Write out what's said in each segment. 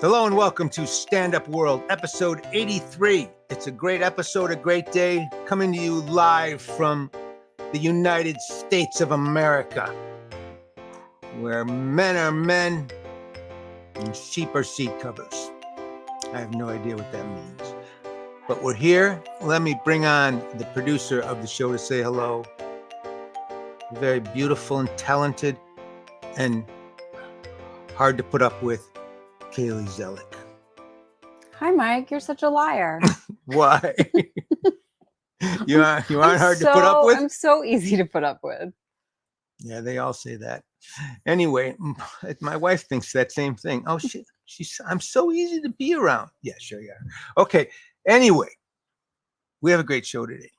Hello and welcome to Stand Up World, episode 83. It's a great episode, a great day, coming to you live from the United States of America, where men are men and sheep are seat covers. I have no idea what that means. But we're here. Let me bring on the producer of the show to say hello. Very beautiful and talented and hard to put up with, Kaylee Zellick. Hi, Mike. You're such a liar. Why? you aren't hard to put up with? I'm so easy to put up with. Yeah, they all say that. Anyway, my wife thinks that same thing. Oh, I'm so easy to be around. Yeah, sure you are. Okay. Anyway, we have a great show today.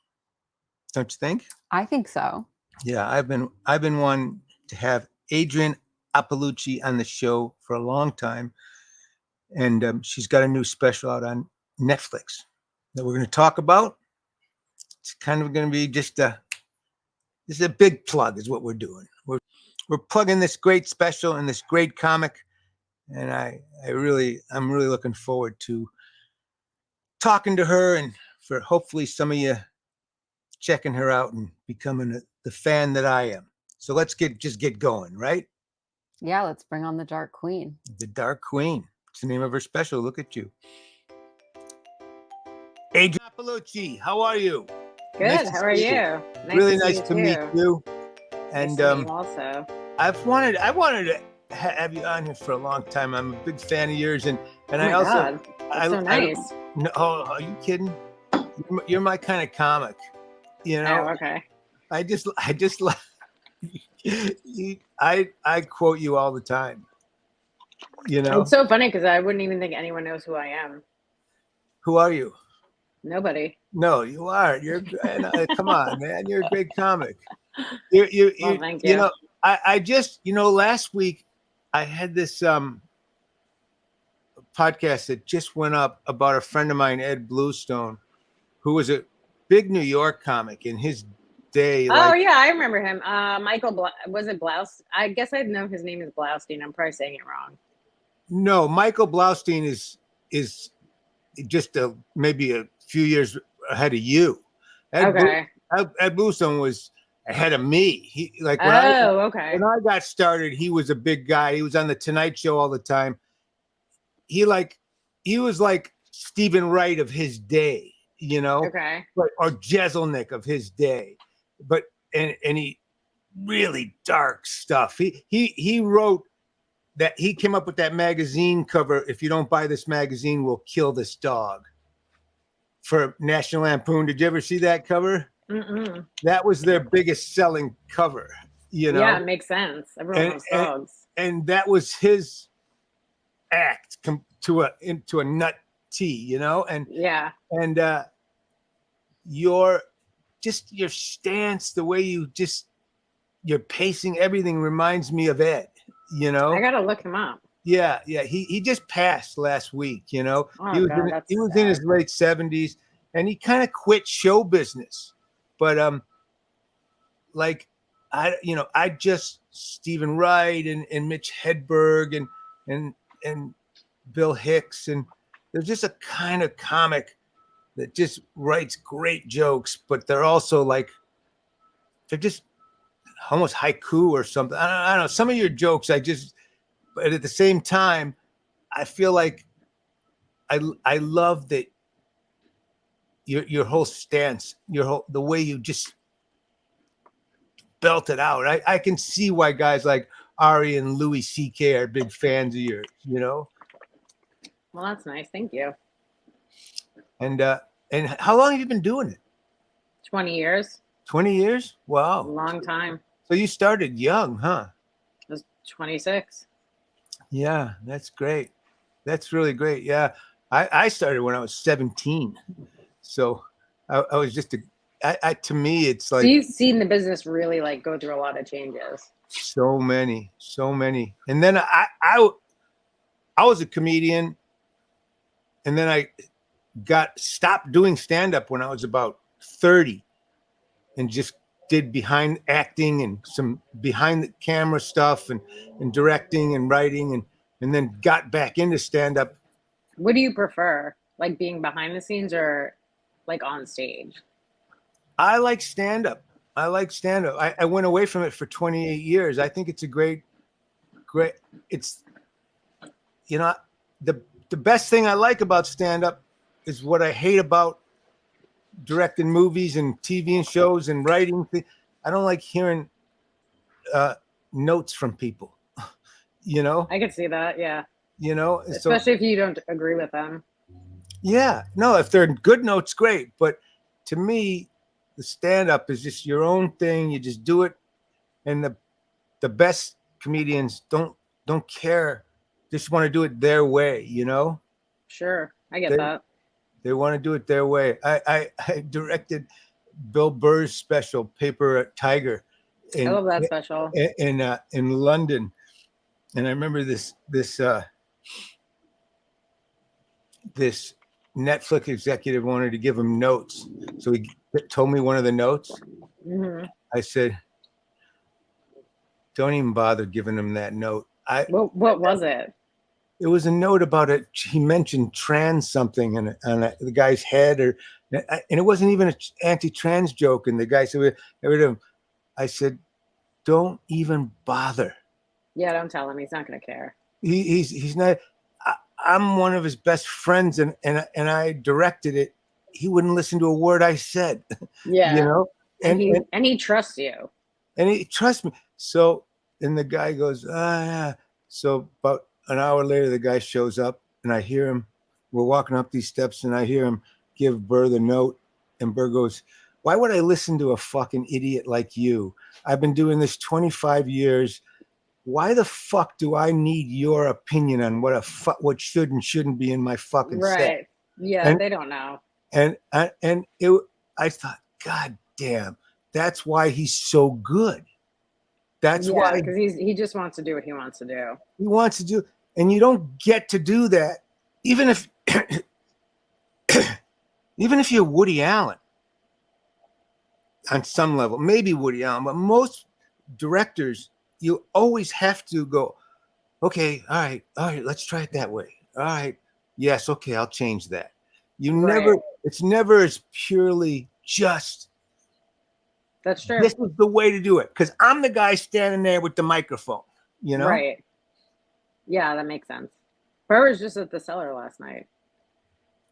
Don't you think? I think so. Yeah, I've been wanting to have Adrienne Iapalucci on the show for a long time. And she's got a new special out on Netflix that we're going to talk about. It's kind of going to be this is a big plug is what we're doing. We're plugging this great special and this great comic. And I'm really looking forward to talking to her and for hopefully some of you checking her out and becoming the fan that I am. So let's just get going, right? Yeah, let's bring on the Dark Queen. The Dark Queen. It's the name of her special. Look at you. Adrienne Iapalucci, how are you? Good. How are you? Really nice to meet you. And also, I wanted to have you on here for a long time. I'm a big fan of yours, and I also God. That's so nice. No, are you kidding? You're my kind of comic. You know. Oh, okay. I just like I quote you all the time. You know. It's so funny because I wouldn't even think anyone knows who I am. Who are you? Nobody. No, you are. You're come on, man. You're a great comic. Well, thank you. You know, I just, last week I had this podcast that just went up about a friend of mine, Ed Bluestone, who was a big New York comic in his day. Yeah, I remember him. Michael, was it Blouse? I guess I know his name is Blaustein. I'm probably saying it wrong. No, Michael Blaustein is just maybe a few years ahead of you. Ed Bluestone was ahead of me. He when I got started, he was a big guy. He was on the Tonight Show all the time. He was like Stephen Wright of his day, or Jeselnik of his day. But and he really dark stuff. He wrote that he came up with that magazine cover. If you don't buy this magazine, we'll kill this dog. For National Lampoon. Did you ever see that cover? Mm-mm. That was their biggest selling cover. Yeah, it makes sense. Everyone loves dogs. And that was his act into a nut T, And yeah. And your stance, the way your pacing, everything reminds me of Ed. I gotta look him up. Yeah. He just passed last week. He was sad. in his late 70s, and he kind of quit show business. But I just Stephen Wright and Mitch Hedberg and Bill Hicks, and there's just a kind of comic that just writes great jokes, but they're also they're just almost haiku or something. I don't know. Some of your jokes, but at the same time, I feel like I love that your whole stance, the way you just belt it out. I can see why guys like Ari and Louis C.K. are big fans of yours. Well, that's nice. Thank you. And how long have you been doing it? 20 years. 20 years? Wow. A long time. So you started young, huh? I was 26. Yeah, that's great. That's really great. Yeah. I started when I was 17. So I was just to me, it's like. So you've seen the business really go through a lot of changes. So many. And then I was a comedian, and then I stopped doing stand-up when I was about 30 and just did behind acting and some behind the camera stuff and directing and writing. and then got back into stand-up. What do you prefer? Like being behind the scenes or like on stage? I like stand-up. I like stand-up. I went away from it for 28 years. I think it's a great, it's, you know, the best thing I like about stand-up is what I hate about directing movies and TV and shows and writing. I don't like hearing notes from people, you know? I could see that, yeah. You know? Especially if you don't agree with them. Yeah. No, if they're good notes, great. But to me, the stand-up is just your own thing. You just do it. And the best comedians don't care. Just want to do it their way, you know? Sure. I get that. They want to do it their way. I directed Bill Burr's special, Paper Tiger. I love that special. In London. And I remember this Netflix executive wanted to give him notes. So he told me one of the notes. Mm-hmm. I said, don't even bother giving him that note. What was it? It was a note about it. He mentioned trans something on the guy's head, and it wasn't even an anti-trans joke. And the guy said, I said, don't even bother. Yeah, don't tell him. He's not going to care. He's not. I'm one of his best friends, and I directed it. He wouldn't listen to a word I said. Yeah, you know, and he trusts you, and he trusts me. So, and the guy goes, yeah. So about an hour later, the guy shows up, and I hear him. We're walking up these steps, and I hear him give Burr the note, and Burr goes, "Why would I listen to a fucking idiot like you? I've been doing this 25 years. Why the fuck do I need your opinion on what should and shouldn't be in my fucking set?" Right. Yeah, they don't know. And I thought, God damn, that's why he's so good. That's why, because he just wants to do what he wants to do. He wants to do, and you don't get to do that, even if you're Woody Allen on some level, maybe Woody Allen, but most directors, you always have to go, okay, all right, let's try it that way. All right, yes, okay, I'll change that. It's never as purely just. That's true. This is the way to do it, because I'm the guy standing there with the microphone, you know? Right. Yeah, that makes sense. Burr was just at the Cellar last night.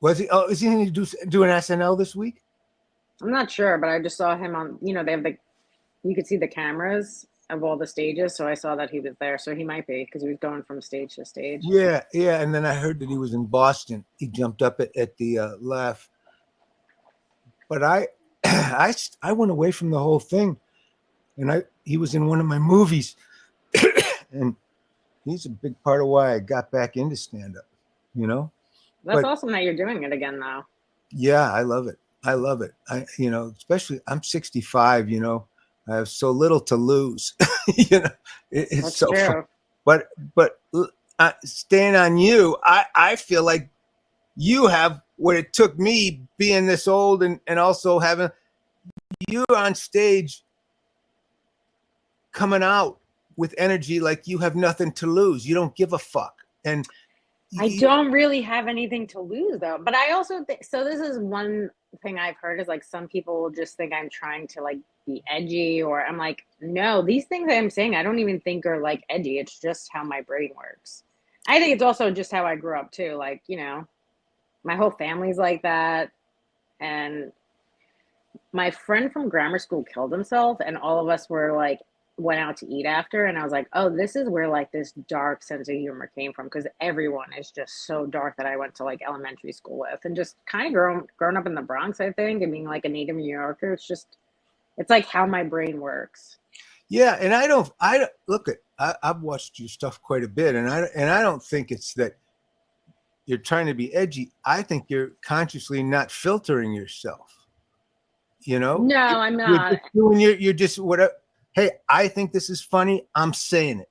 Was he? Oh, is he going to do an SNL this week? I'm not sure, but I just saw him on, they have you could see the cameras of all the stages, so I saw that he was there. So he might be, because he was going from stage to stage. Yeah. And then I heard that he was in Boston. He jumped up at the laugh. But I went away from the whole thing, and he was in one of my movies, and he's a big part of why I got back into stand-up. You know. That's awesome that you're doing it again now. Yeah, I love it. Especially I'm 65. You know, I have so little to lose. It's That's so true. fun. But staying on you, I feel like you have what it took me being this old and also having you on stage coming out with energy like you have nothing to lose. You don't give a fuck. And I don't really have anything to lose, though. But I also so this is one thing I've heard is like some people will just think I'm trying to like be edgy, or I'm like, no, these things I'm saying I don't even think are like edgy. It's just how my brain works. I think it's also just how I grew up too. Like, my whole family's like that. And my friend from grammar school killed himself, and all of us went out to eat after, and I was like, oh, this is where like this dark sense of humor came from, because everyone is just so dark that I went to like elementary school with, and just kind of grown up in the Bronx, I think, and being like a native New Yorker. It's like how my brain works. Yeah, and I've watched your stuff quite a bit, and I don't think it's that you're trying to be edgy. I think you're consciously not filtering yourself. No, I'm not. You're just whatever. Hey, I think this is funny. I'm saying it.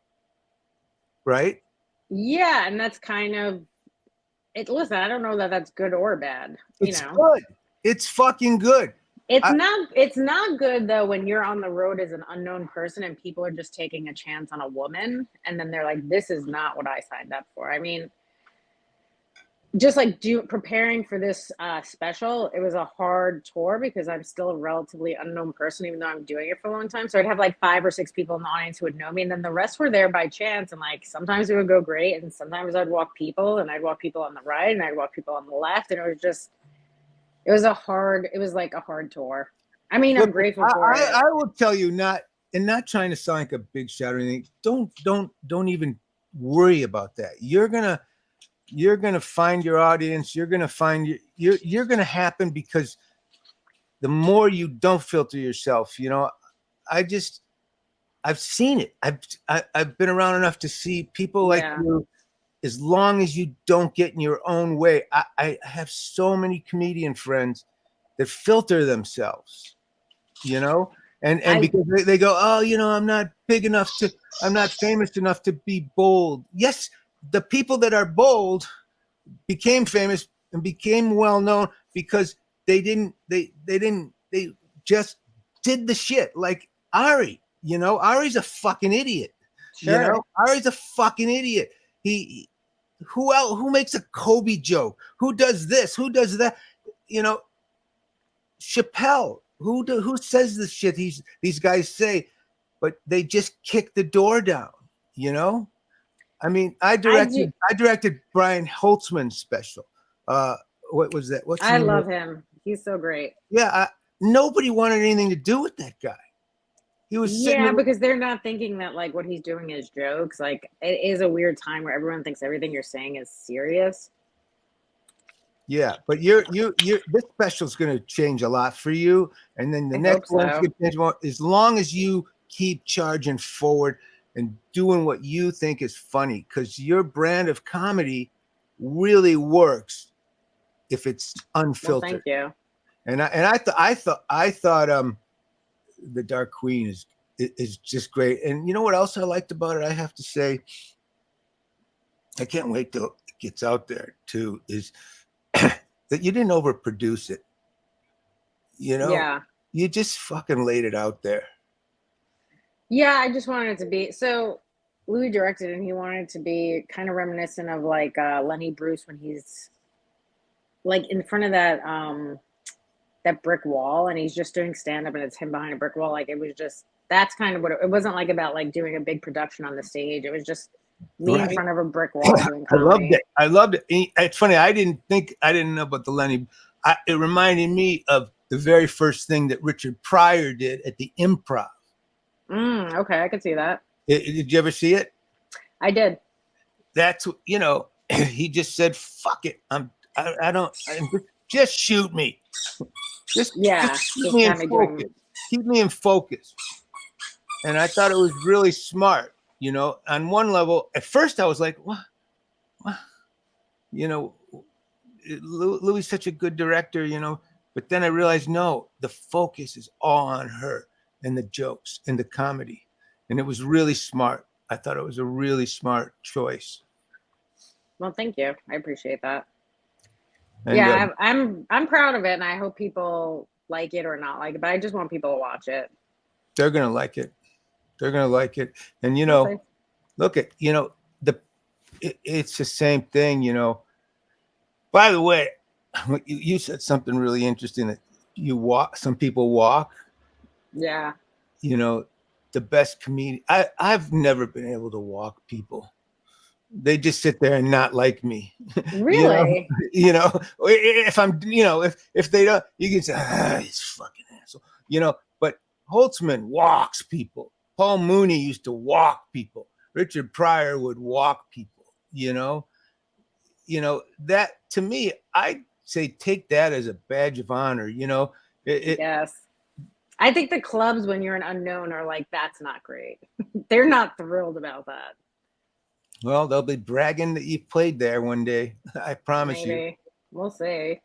Right? Yeah, and that's kind of it. Listen, I don't know that that's good or bad. It's good. It's fucking good. It's not good though when you're on the road as an unknown person and people are just taking a chance on a woman and then they're like, this is not what I signed up for. I mean, just like preparing for this special, it was a hard tour because I'm still a relatively unknown person, even though I'm doing it for a long time. So I'd have like 5 or 6 people in the audience who would know me, and then the rest were there by chance. And like sometimes it would go great, and sometimes I'd walk people, and I'd walk people on the right, and I'd walk people on the left, and it was like a hard tour. I mean, I'm grateful for it. I will tell you, not trying to sound like a big shot or anything. Don't even worry about that. You're gonna find your audience. You're gonna find you're gonna happen, because the more you don't filter yourself, I've seen it. I've been around enough to see people like you. As long as you don't get in your own way, I have so many comedian friends that filter themselves, and because they go, oh, I'm not big enough I'm not famous enough to be bold. Yes, the people that are bold became famous and became well known because they just did the shit, like Ari. Ari's a fucking idiot. Sure. Ari's a fucking idiot. Who makes a Kobe joke? Who does this? Who does that? Chappelle. Who says the shit these guys say? But they just kick the door down. I mean, I directed Brian Holtzman's special. What was that? I love him. He's so great. Yeah, nobody wanted anything to do with that guy. He was because they're not thinking that like what he's doing is jokes. Like it is a weird time where everyone thinks everything you're saying is serious. Yeah, but this special is going to change a lot for you, and then the next one's going to change more. As long as you keep charging forward and doing what you think is funny, because your brand of comedy really works if it's unfiltered. Well, thank you. And I thought the Dark Queen is just great. And you know what else I liked about it? I have to say, I can't wait till it gets out there too, is that you didn't overproduce it. You just fucking laid it out there. Yeah, I just wanted it to be, so Louis directed and he wanted it to be kind of reminiscent of like Lenny Bruce when he's like in front of that brick wall and he's just doing stand-up and it's him behind a brick wall. Like it was just, that's kind of what it wasn't like about like doing a big production on the stage. It was just me in front of a brick wall doing comedy. I loved it. It's funny, I didn't know about the Lenny. It reminded me of the very first thing that Richard Pryor did at the Improv. Okay, I could see that. Did you ever see it? I did. That's he just said, "Fuck it, just shoot me, just keep me in focus, keep me in focus." And I thought it was really smart. On one level, at first I was like, "What?" Louis is such a good director, But then I realized, no, the focus is all on her and the jokes and the comedy. And it was really smart. I thought it was a really smart choice. Well, thank you. I appreciate that. And, I'm proud of it, and I hope people like it or not like it, but I just want people to watch it. They're going to like it. They're going to like it. And, look at, it's the same thing, By the way, you said something really interesting that some people walk. Yeah. The best comedian. I've never been able to walk people. They just sit there and not like me. Really? If I'm, if they don't, you can say, he's fucking asshole. But Holtzman walks people. Paul Mooney used to walk people. Richard Pryor would walk people, that to me, I say, take that as a badge of honor, Yes. I think the clubs, when you're an unknown, are like, that's not great. They're not thrilled about that. Well, they'll be bragging that you played there one day. I promise you. We'll see.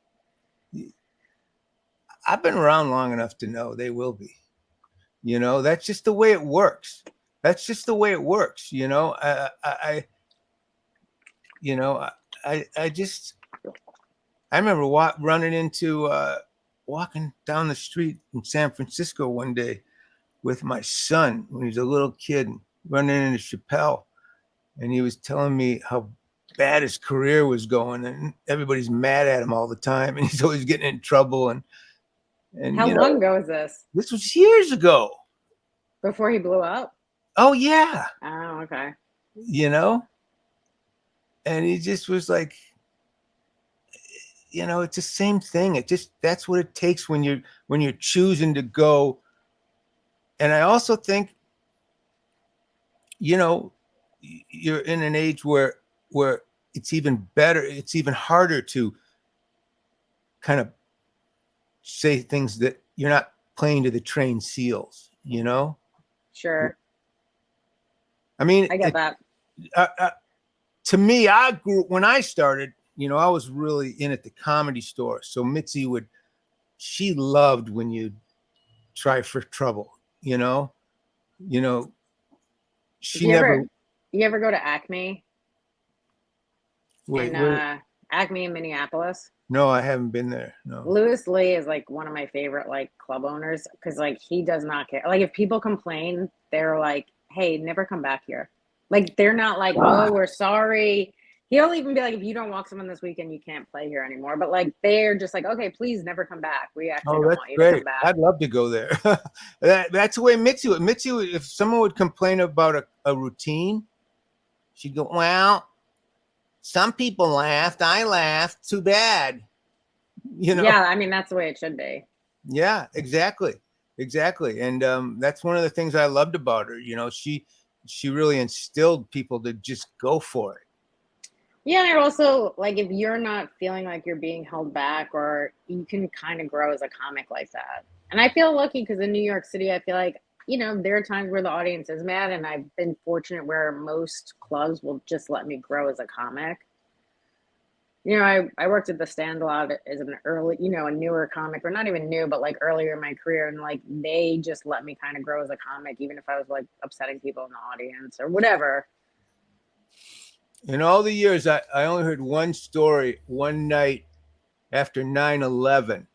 I've been around long enough to know they will be. That's just the way it works. I remember running into walking down the street in San Francisco one day with my son when he was a little kid, running into Chappelle, and he was telling me how bad his career was going, and everybody's mad at him all the time, and he's always getting in trouble. And How long ago was this? This was years ago. Before he blew up? Oh yeah. Oh, okay. You know, and he just was like, you know, it's the same thing. It just, that's what it takes when you're choosing to go. And I also think, you know, you're in an age where it's even better, it's even harder to kind of say things that you're not playing to the trained seals, you know? Sure. I mean, I get that. To me, I grew, when I started, you know, I was really in at the Comedy Store. So Mitzi she loved when you try for trouble, you know, she never. You ever go to Acme? Wait, Acme in Minneapolis? No, I haven't been there. No. Louis Lee is like one of my favorite like club owners because like he does not care. Like if people complain, they're like, "Hey, never come back here." Like they're not like, "Oh, we're sorry." He'll even be like, "If you don't walk someone this weekend, you can't play here anymore." But like they're just like, "Okay, please never come back. We actually don't want you to come back." I'd love to go there. That's the way Mitzi would. Mitzi would, if someone would complain about a routine, she'd go, "Well, some people laughed. I laughed. Too bad." You know? Yeah, I mean that's the way it should be. Yeah, exactly. And that's one of the things I loved about her. You know, she really instilled people to just go for it. Yeah, and also like if you're not feeling like you're being held back, or you can kind of grow as a comic like that. And I feel lucky because in New York City, I feel like, you know, there are times where the audience is mad, and I've been fortunate where most clubs will just let me grow as a comic. You know, I worked at the Stand a lot as an early, you know, a newer comic, or not even new, but like earlier in my career. And like, they just let me kind of grow as a comic, even if I was like upsetting people in the audience or whatever. In all the years, I only heard one story one night after 9/11.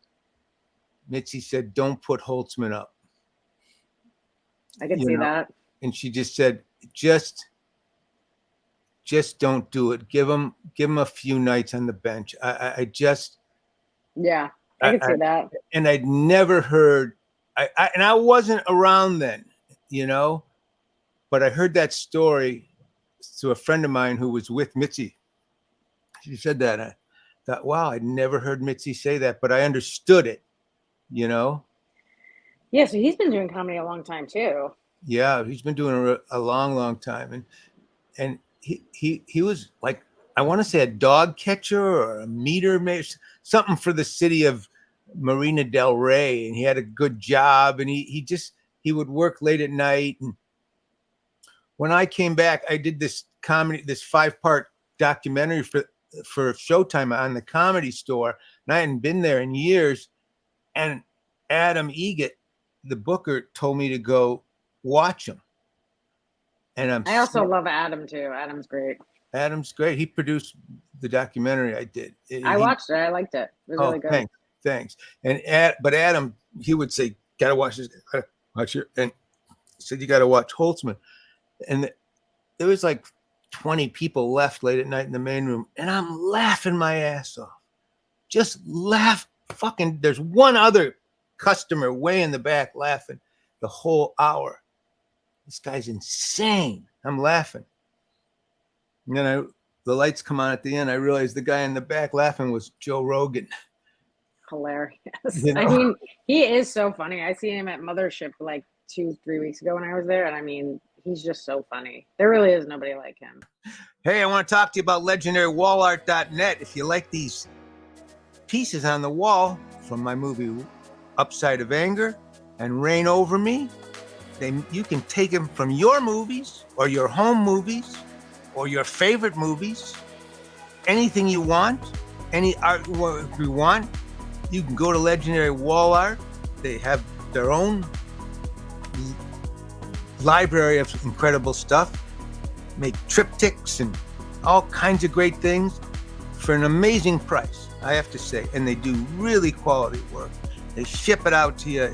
Mitzi said, "Don't put Holtzman up." I could see that. And she just said, just don't do it. Give him a few nights on the bench. I just. Yeah, I could see that. And I'd never heard, and I wasn't around then, you know, but I heard that story to a friend of mine who was with Mitzi. She said that. I thought, wow, I'd never heard Mitzi say that, but I understood it, you know? Yeah, so he's been doing comedy a long time too. Yeah, he's been doing a long time. And he was like, I want to say a dog catcher or a meter, something for the city of Marina Del Rey. And he had a good job, and he would work late at night. And when I came back, I did this 5-part documentary for Showtime on the Comedy Store. And I hadn't been there in years. And Adam Egget, the booker, told me to go watch him. And I also love Adam too. Adam's great. He produced the documentary I did. I watched it. I liked it. It was really good. Thanks. But Adam, he would say, "Gotta watch this. Gotta watch it." And he said, "You gotta watch Holtzman." And there was like 20 people left late at night in the main room, and I'm laughing my ass off. Just laugh. Fucking, there's one other customer way in the back laughing the whole hour. This guy's insane. I'm laughing. And then the lights come on at the end. I realized the guy in the back laughing was Joe Rogan. Hilarious. You know? I mean, he is so funny. I seen him at Mothership like 2-3 weeks ago when I was there. And I mean, he's just so funny. There really is nobody like him. Hey, I want to talk to you about legendarywallart.net. If you like these pieces on the wall from my movie Upside of Anger and Reign Over Me, you can take them from your movies or your home movies or your favorite movies, anything you want, any artwork you want. You can go to Legendary Wall Art. They have their own library of incredible stuff, make triptychs and all kinds of great things for an amazing price, I have to say. And they do really quality work. They ship it out to you.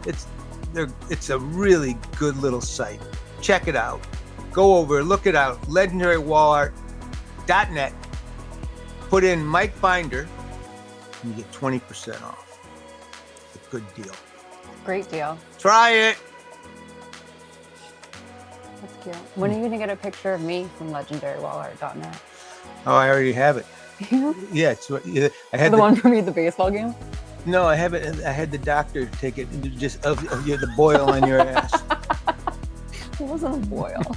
It's a really good little site. Check it out. Go over, look it out. LegendaryWallArt.net. Put in Mike Binder, and you get 20% off. It's a good deal. Great deal. Try it. That's cute. When are you gonna get a picture of me from LegendaryWallArt.net? Oh, I already have it. Yeah, it's I had the one from me at the baseball game. No, I have it. I had the doctor take it and just of the boil on your ass. It wasn't a boil.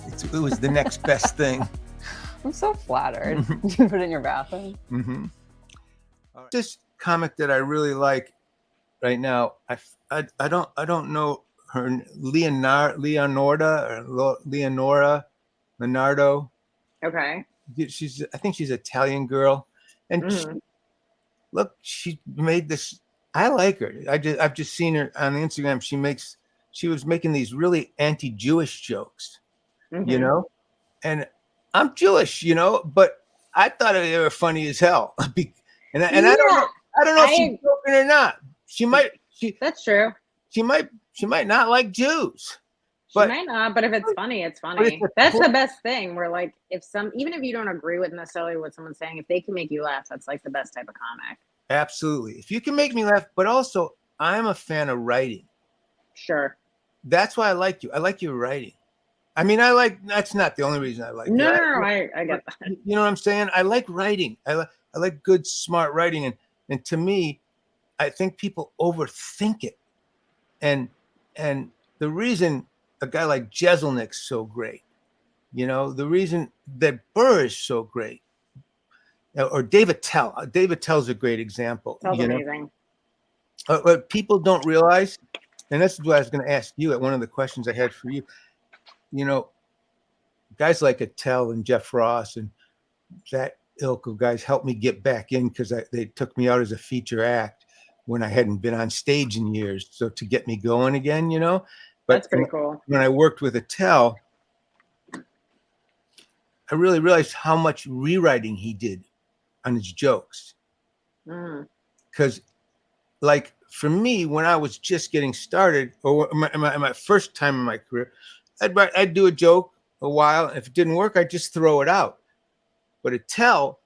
It was the next best thing. I'm so flattered. You put it in your bathroom. Mm-hmm. This comic that I really like right now, I don't know her, Leonora Leonardo. Okay. I think she's an Italian girl, and she made this. I like her. I've just seen her on Instagram. She was making these really anti-Jewish jokes, you know, and I'm Jewish, you know, but I thought they were funny as hell. I don't know if she's joking or not. That's true. She might not like Jews. She might not, but if it's funny, it's funny. That's the best thing. Where like even if you don't agree with necessarily what someone's saying, if they can make you laugh, that's like the best type of comic. Absolutely. If you can make me laugh, but also I'm a fan of writing. Sure. That's why I like you. I like your writing. I mean, that's not the only reason I like you. No, I get that. You know what I'm saying? I like writing. I like good, smart writing. And to me, I think people overthink it. And the reason a guy like Jeselnik's so great, you know, the reason that Burr is so great, or David Tell. David Tell's a great example. That's amazing. What people don't realize, and that's what I was going to ask you at one of the questions I had for you. You know, guys like Attell and Jeff Ross and that ilk of guys helped me get back in because they took me out as a feature act when I hadn't been on stage in years. So to get me going again, you know. But that's pretty cool. When I worked with Attell, I really realized how much rewriting he did on his jokes. Because, like, for me, when I was just getting started, or my first time in my career, I'd do a joke a while. If it didn't work, I'd just throw it out. But Attell,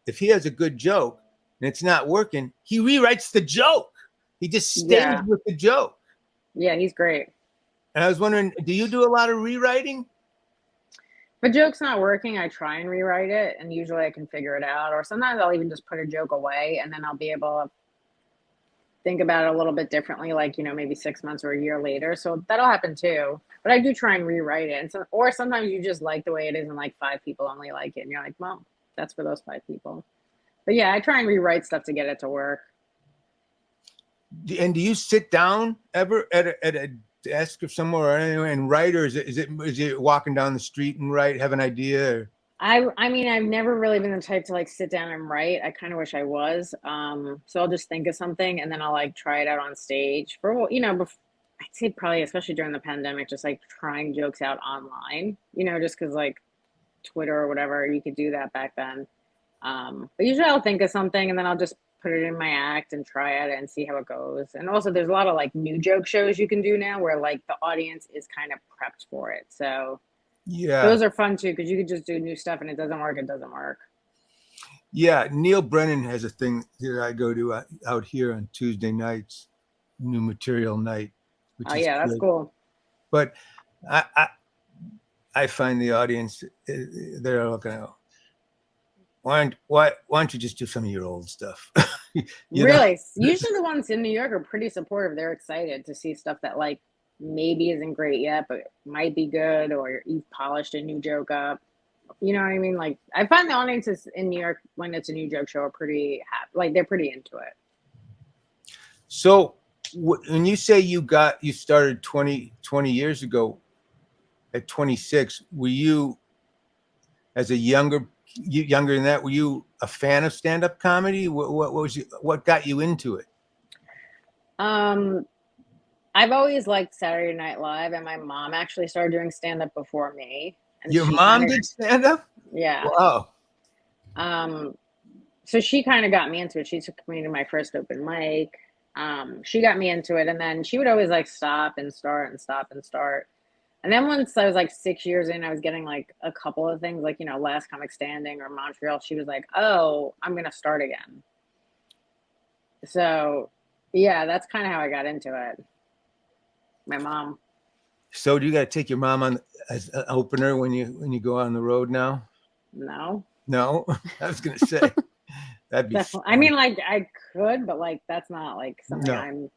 if he has a good joke and it's not working, he rewrites the joke. He just stays with the joke. Yeah, he's great. And I was wondering, do you do a lot of rewriting? If a joke's not working, I try and rewrite it, and usually I can figure it out. Or sometimes I'll even just put a joke away, and then I'll be able to think about it a little bit differently, like, you know, maybe 6 months or a year later. So that'll happen too. But I do try and rewrite it. And or sometimes you just like the way it is, and like 5 people only like it, and you're like, well, that's for those 5 people. But yeah, I try and rewrite stuff to get it to work. And do you sit down ever at a desk or somewhere or anywhere and write, or is it walking down the street and write, have an idea? Or? I mean, I've never really been the type to like sit down and write. I kind of wish I was. So I'll just think of something and then I'll like try it out on stage for, you know, I'd say probably, especially during the pandemic, just like trying jokes out online, you know, just because like Twitter or whatever, you could do that back then. But usually I'll think of something and then I'll just put it in my act and try it and see how it goes. And also there's a lot of like new joke shows you can do now where like the audience is kind of prepped for it. So yeah, those are fun too, because you could just do new stuff and it doesn't work. Yeah, Neil Brennan has a thing that I go to out here on Tuesday nights, new material night. That's cool. But I find the audience, they're looking at, why don't you just do some of your old stuff? Really? Usually the ones in New York are pretty supportive. They're excited to see stuff that like maybe isn't great yet, but might be good, or you've polished a new joke up. You know what I mean? Like, I find the audiences in New York when it's a new joke show are pretty happy. Like, they're pretty into it. So when you say you started 20 years ago at 26, were you, as a younger than that, were you a fan of stand-up comedy? What got you into it? I've always liked Saturday Night Live, and my mom actually started doing stand-up before me. And your mom did stand-up? Yeah. Wow. So she kind of got me into it. She took me to my first open mic, She got me into it, and then she would always like stop and start and stop and start. And then once I was like 6 years in, I was getting like a couple of things, like, Last Comic Standing or Montreal. She was like, "Oh, I'm gonna start again." So, yeah, that's kind of how I got into it. My mom. So do you got to take your mom on as an opener when you go on the road now? No. No, I was gonna say that'd be Definitely. I fun. mean, like I could, but like that's not like something No.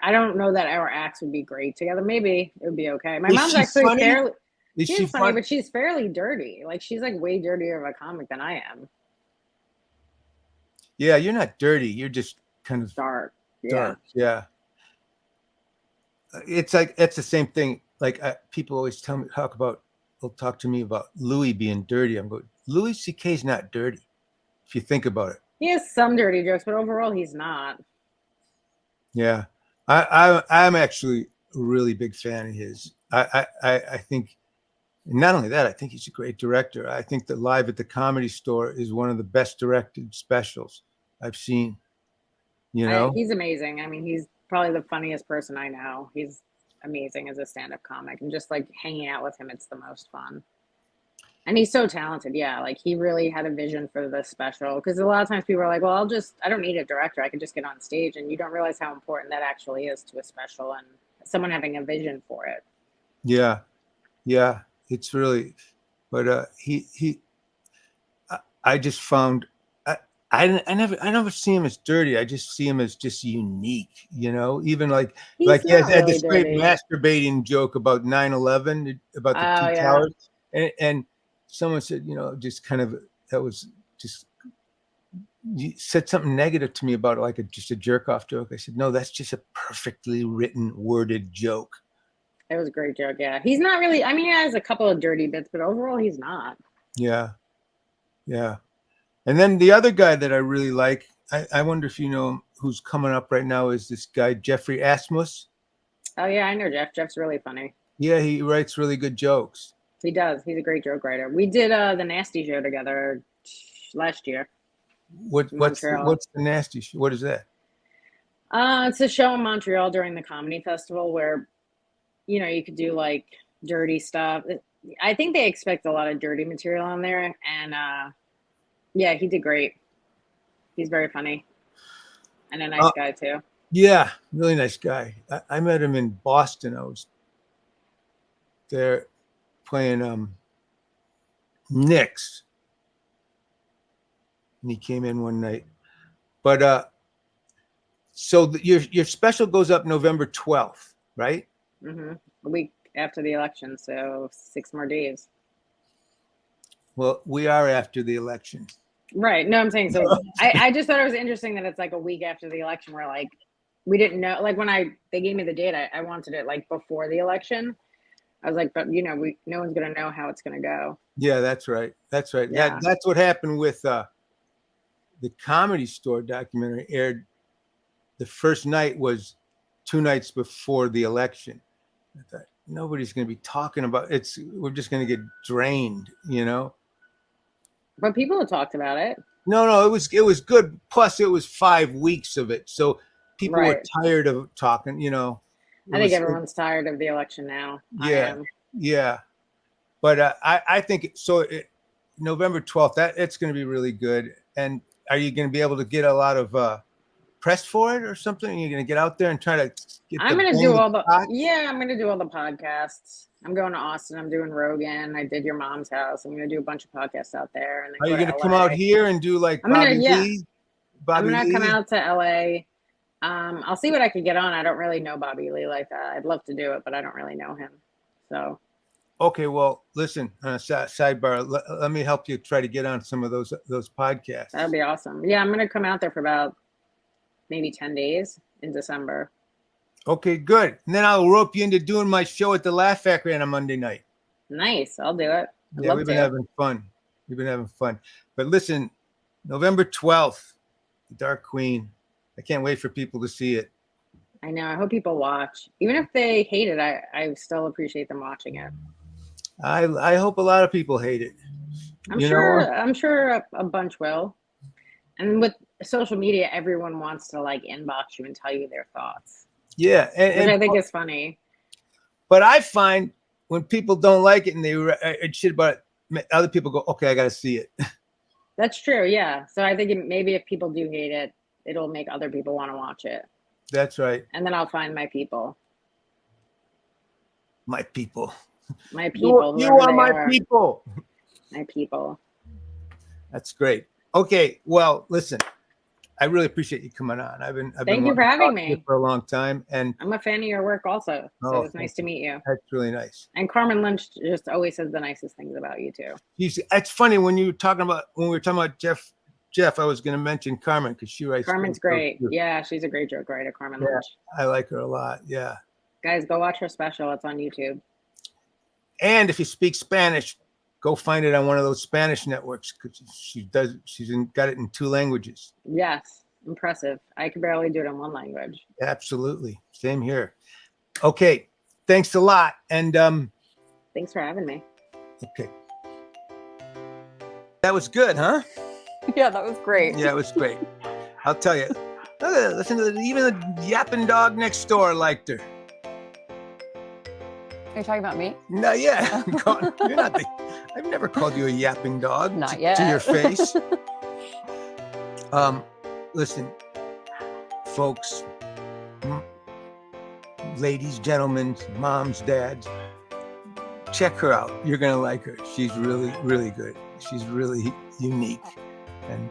I don't know that our acts would be great together. Maybe it would be okay. My Is mom's she actually funny? fairly. Is She she is funny, fun? but she's fairly dirty. Like she's like way dirtier of a comic than I am. Yeah, you're not dirty. You're just kind of Dark. Yeah. dark. Yeah. It's like it's the same thing. Like people always will talk to me about Louis being dirty. I'm going, Louis C.K.'s not dirty if you think about it. He has some dirty jokes, but overall he's not. Yeah, I'm actually a really big fan of his. I think not only that, I think he's a great director. I think that Live at the Comedy Store is one of the best directed specials I've seen. He's amazing. I mean, he's probably the funniest person I know. He's amazing as a stand-up comic, and just like hanging out with him, it's the most fun. And he's so talented. Yeah, like he really had a vision for the special. Because a lot of times people are like, "Well, I don't need a director. I can just get on stage," and you don't realize how important that actually is to a special and someone having a vision for it. Yeah, yeah, it's really. But I just found I never see him as dirty. I just see him as just unique, even He's he had not really this great dirty. masturbating joke about 9/11, about the Oh two yeah. towers, and someone said, just kind of that was just you said something negative to me about it, like just a jerk off joke. I said, no, that's just a perfectly written, worded joke. It was a great joke. Yeah, he's not really. I mean, he has a couple of dirty bits, but overall, he's not. Yeah, yeah. And then the other guy that I really like, I wonder if you know him, who's coming up right now, is this guy, Jeffrey Asmus. Oh yeah, I know Jeff. Jeff's really funny. Yeah, he writes really good jokes. He does. He's a great joke writer. We did the Nasty Show together last year. What's Montreal. the nasty show? What is that? It's a show in Montreal during the comedy festival where, you could do like dirty stuff. I think they expect a lot of dirty material on there, and yeah, he did great. He's very funny and a nice guy too. Yeah, really nice guy. I met him in Boston. I was there playing Knicks, and he came in one night. But so your special goes up November 12th, right? Mm-hmm. A week after the election, so 6 more days. Well, we are after the election. Right. No, I'm saying so. I just thought it was interesting that it's like a week after the election where like we didn't know, like when they gave me the date, I wanted it like before the election. I was like, but no one's gonna know how it's gonna go. Yeah, that's right. That's right. Yeah. That's what happened with the Comedy Store documentary aired. The first night was 2 nights before the election. I thought nobody's going to be talking about it. We're just going to get drained, But people have talked about it. No, it was good. Plus, it was 5 weeks of it, so people were Right. tired of talking. I think everyone's tired of the election now. Yeah, yeah. But I think so. November 12th, it's going to be really good. And are you going to be able to get a lot of press for it or something? You're going to get out there and try to get. I'm going to do all the podcasts. I'm going to Austin. I'm doing Rogan. I did Your Mom's House. I'm going to do a bunch of podcasts out there. And then are you going to come out here and do like Bobby Lee? I'm going to come out to LA. I'll see what I could get on. I don't really know Bobby Lee like that. I'd love to do it, but I don't really know him. So. Okay, well, listen, sidebar, let me help you try to get on some of those podcasts. That'd be awesome. Yeah, I'm going to come out there for about maybe 10 days in December. Okay, good. And then I'll rope you into doing my show at the Laugh Factory on a Monday night. Nice. I'll do it. Yeah, we've been having fun. But listen, November 12th, The Dark Queen. I can't wait for people to see it. I know. I hope people watch. Even if they hate it, I still appreciate them watching it. I hope a lot of people hate it. I'm sure a bunch will. And with social media, everyone wants to like inbox you and tell you their thoughts. Yeah, which I think is funny. But I find when people don't like it and they shit about it, other people go, okay, I got to see it. That's true. Yeah. So I think maybe if people do hate it, it'll make other people want to watch it. That's right. And then I'll find my people. My people. My people. You are my people. My people. That's great. Okay. Well, listen, I really appreciate you coming on. Thank you for having me for a long time, and I'm a fan of your work also. So it's nice to meet you. That's really nice. And Carmen Lynch just always says the nicest things about you too. It's funny when we were talking about Jeff, I was going to mention Carmen because she writes. Carmen's great. Yeah, she's a great joke writer, Carmen Lynch. I like her a lot. Yeah. Guys, go watch her special. It's on YouTube. And if you speak Spanish, go find it on one of those Spanish networks because she's got it in 2 languages. Yes, impressive. I can barely do it in 1 language. Absolutely, same here. Okay, thanks a lot, and thanks for having me. Okay, that was good, huh? Yeah, that was great. Yeah, it was great. I'll tell you. Listen to even the yapping dog next door liked her. Are you talking about me? No, yeah. You're not I've never called you a yapping dog. Not yet. To your face. Listen, folks, ladies, gentlemen, moms, dads, check her out. You're going to like her. She's really, really good. She's really unique. And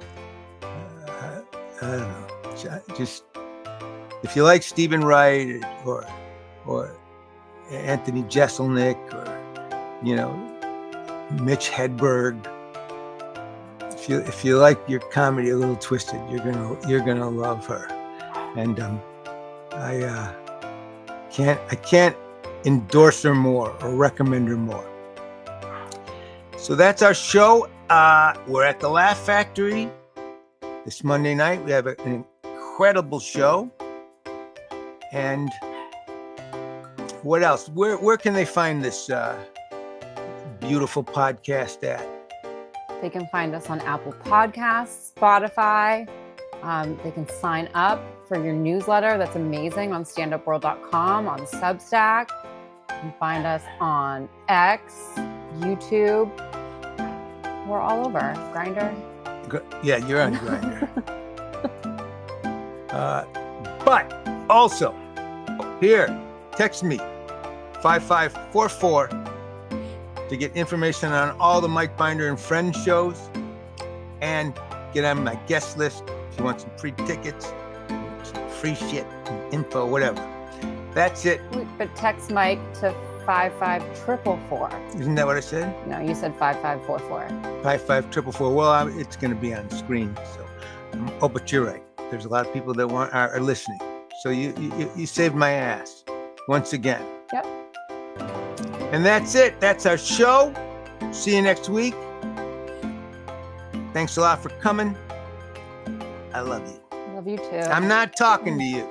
I don't know. Just, if you like Stephen Wright or Anthony Jeselnik or Mitch Hedberg, if you like your comedy a little twisted, you're gonna love her. And I can't endorse her more or recommend her more. So that's our show. We're at the Laugh Factory this Monday night. We have an incredible show. And what else? Where can they find this beautiful podcast at? They can find us on Apple Podcasts, Spotify. They can sign up for your newsletter. That's amazing on standupworld.com, on Substack. You can find us on X, YouTube. We're all over. Grindr. Yeah, you're on Grindr. But also, here, text me 5544 to get information on all the Mike Binder and Friends shows and get on my guest list if you want some free tickets, some free shit, some info, whatever. That's it. But text Mike to 55444. Isn't that what I said? No, you said 5544. 55444. Well, it's going to be on the screen. So, but you're right. There's a lot of people that are listening. So you saved my ass once again. Yep. And that's it. That's our show. See you next week. Thanks a lot for coming. I love you. I love you too. I'm not talking to you.